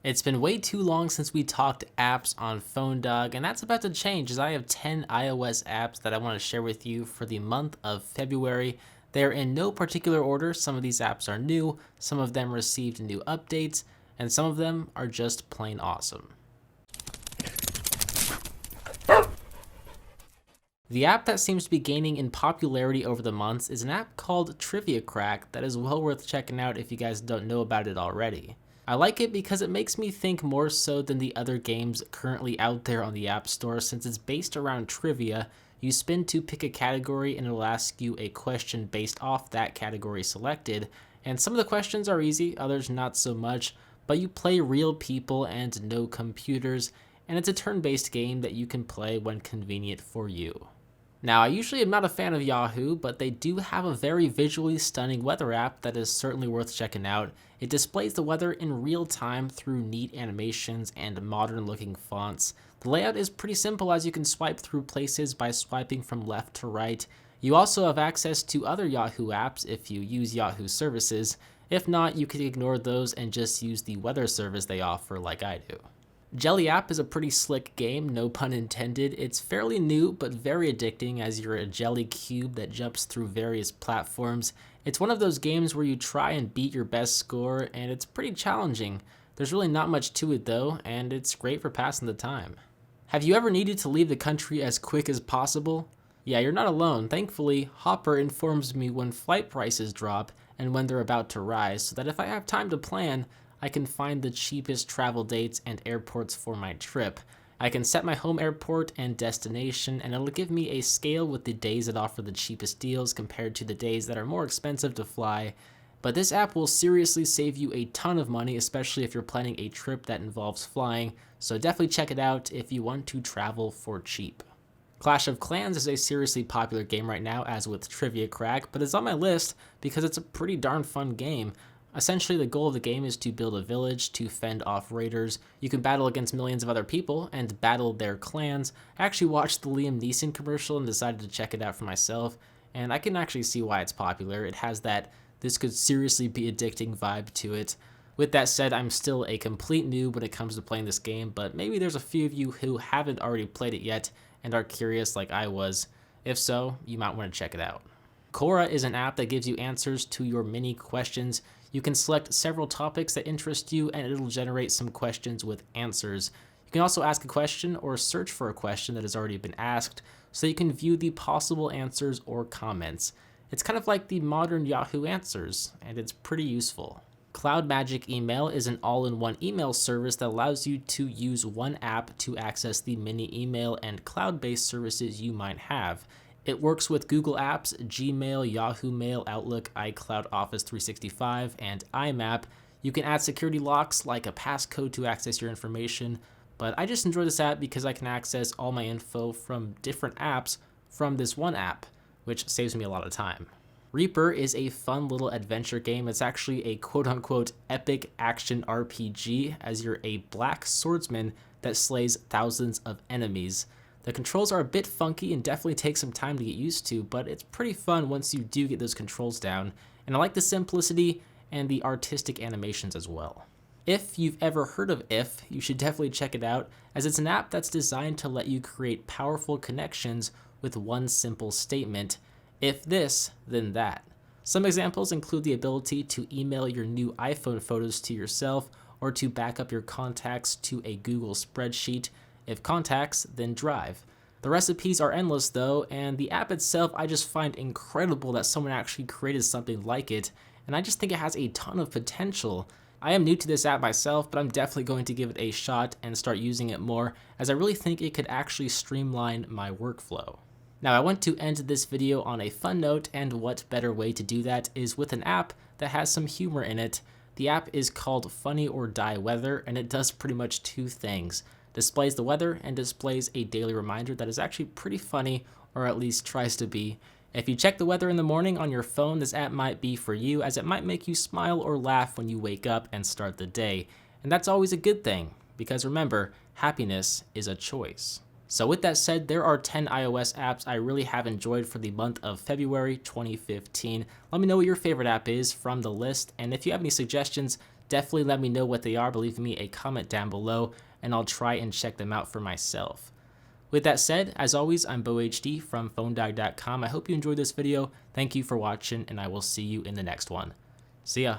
It's been way too long since we talked apps on Phone Dog, and that's about to change as I have 10 iOS apps that I want to share with you for the month of February. They're in no particular order. Some of these apps are new, some of them received new updates, and some of them are just plain awesome. The app that seems to be gaining in popularity over the months is an app called Trivia Crack that is well worth checking out if you guys don't know about it already. I like it because it makes me think more so than the other games currently out there on the App Store. Since it's based around trivia, you spin to pick a category and it'll ask you a question based off that category selected. And some of the questions are easy, others not so much, but you play real people and no computers, and it's a turn-based game that you can play when convenient for you. Now, I usually am not a fan of Yahoo, but they do have a very visually stunning weather app that is certainly worth checking out. It displays the weather in real time through neat animations and modern looking fonts. The layout is pretty simple as you can swipe through places by swiping from left to right. You also have access to other Yahoo apps if you use Yahoo services. If not, you can ignore those and just use the weather service they offer like I do. Jelly App is a pretty slick game, no pun intended. It's fairly new, but very addicting as you're a jelly cube that jumps through various platforms. It's one of those games where you try and beat your best score, and it's pretty challenging. There's really not much to it though, and it's great for passing the time. Have you ever needed to leave the country as quick as possible? Yeah, you're not alone. Thankfully, Hopper informs me when flight prices drop and when they're about to rise, so that if I have time to plan, I can find the cheapest travel dates and airports for my trip. I can set my home airport and destination, and it'll give me a scale with the days that offer the cheapest deals compared to the days that are more expensive to fly. But this app will seriously save you a ton of money, especially if you're planning a trip that involves flying, so definitely check it out if you want to travel for cheap. Clash of Clans is a seriously popular game right now, as with Trivia Crack, but it's on my list because it's a pretty darn fun game. Essentially, the goal of the game is to build a village to fend off raiders. You can battle against millions of other people and battle their clans. I actually watched the Liam Neeson commercial and decided to check it out for myself, and I can actually see why it's popular. It has that this could seriously be addicting vibe to it. With that said, I'm still a complete noob when it comes to playing this game, but maybe there's a few of you who haven't already played it yet and are curious like I was. If so, you might want to check it out. Quora is an app that gives you answers to your mini questions. You can select several topics that interest you and it'll generate some questions with answers. You can also ask a question or search for a question that has already been asked so you can view the possible answers or comments. It's kind of like the modern Yahoo Answers, and it's pretty useful. CloudMagic Email is an all-in-one email service that allows you to use one app to access the mini email and cloud-based services you might have. It works with Google Apps, Gmail, Yahoo Mail, Outlook, iCloud, Office 365, and IMAP. You can add security locks like a passcode to access your information, but I just enjoy this app because I can access all my info from different apps from this one app, which saves me a lot of time. Reaper is a fun little adventure game. It's actually a quote-unquote epic action RPG as you're a black swordsman that slays thousands of enemies. The controls are a bit funky and definitely take some time to get used to, but it's pretty fun once you do get those controls down, and I like the simplicity and the artistic animations as well. If you've ever heard of If, you should definitely check it out, as it's an app that's designed to let you create powerful connections with one simple statement: if this, then that. Some examples include the ability to email your new iPhone photos to yourself or to back up your contacts to a Google spreadsheet. If contacts, then drive. The recipes are endless though, and the app itself I just find incredible that someone actually created something like it, and I just think it has a ton of potential. I am new to this app myself, but I'm definitely going to give it a shot and start using it more, as I really think it could actually streamline my workflow. Now, I want to end this video on a fun note, and what better way to do that is with an app that has some humor in it. The app is called Funny or Die Weather, and it does pretty much two things: displays the weather and displays a daily reminder that is actually pretty funny, or at least tries to be. If you check the weather in the morning on your phone, this app might be for you, as it might make you smile or laugh when you wake up and start the day. And that's always a good thing, because remember, happiness is a choice. So with that said, there are 10 iOS apps I really have enjoyed for the month of February 2015. Let me know what your favorite app is from the list, and if you have any suggestions, Definitely let me know what they are by leaving me a comment down below, and I'll try and check them out for myself. With that said, as always, I'm Beau HD from PhoneDog.com. I hope you enjoyed this video. Thank you for watching, and I will see you in the next one. See ya.